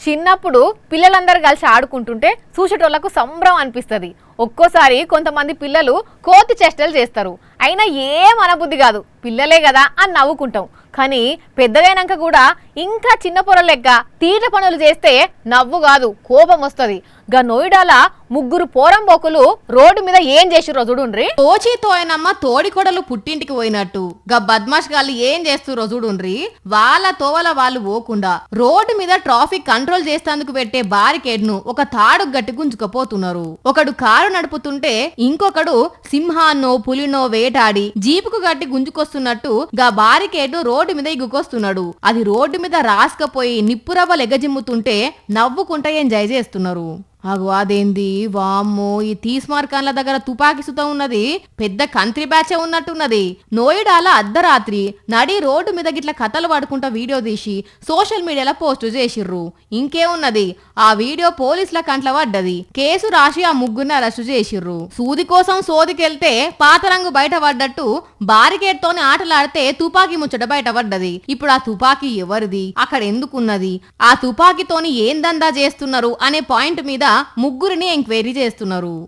చిన్నప్పుడు పిల్లలందరూ కలిసి ఆడుకుంటుంటే చూసేటోళ్లకు సంబరం అనిపిస్తుంది. ఒక్కోసారి కొంతమంది పిల్లలు కోతి చేష్టలు చేస్తారు. అయినా ఏం అనబుద్ధి కాదు, పిల్లలే కదా అని నవ్వుకుంటాం. కానీ పెద్దగైనాక కూడా ఇంకా చిన్న పొరల లెక్క తీట పనులు చేస్తే నవ్వు కాదు కోపం వస్తుంది. గా నోయిడాల ముగ్గురు పోరంబోకులు రోడ్డు మీద ఏం చేసిర్రో చూడుండ్రి. తోచితోయనమ్మ తోడికొడలు పుట్టింటికి పోయినట్టు గా బద్మాష్ గాళ్ళు ఏం చేస్తుర్రో చూడుండ్రి. వాళ్ళ తోవల వాళ్ళు పోకుండా రోడ్డు మీద ట్రాఫిక్ కంట్రోల్ చేసేందుకు పెట్టే బారికేడ్ ను ఒక తాడు గట్టి గుంజుకపోతున్నారు. ఒకడు కారు నడుపుతుంటే ఇంకొకడు సింహాన్నో పులినో వేటాడి జీపుకు గట్టి గుంజుకొస్తున్నట్టు గా బారికేడ్ రోడ్డు మీద ఇగుకొస్తున్నాడు. అది రోడ్డు మీద రాసుకపోయి నిప్పురవ్వలు ఎగజిమ్ముతుంటే నవ్వుకుంటా ఎంజాయ్ చేస్తున్నారు. అగో అదేంది వామ్మో, ఈ తీస్మార్కాన్ల దగ్గర తుపాకీ సుతం ఉన్నది, పెద్ద కంత్రి బ్యాచే ఉన్నట్టున్నది. నోయిడాల అర్ధరాత్రి నడి రోడ్డు మీద గిట్ల కథలు పడుకుంటా వీడియో తీసి సోషల్ మీడియాలో పోస్టు చేసిర్రు. ఇంకేమున్నది, ఆ వీడియో పోలీసుల కంట్ల పడ్డది. కేసు రాసి ఆ ముగ్గురిని అరెస్టు చేసిర్రు. సూది కోసం సోదికెళ్తే పాత రంగు బయట పడ్డట్టు బారికేడ్ తోని ఆటలాడితే తుపాకీ ముచ్చట బయట పడ్డది. ఇప్పుడు ఆ తుపాకీ ఎవరిది, అక్కడ ఎందుకున్నది, ఆ తుపాకీతోని ఏం దందా చేస్తున్నారు అనే పాయింట్ మీద ముగ్గురిని ఎంక్వైరీ చేస్తున్నారు.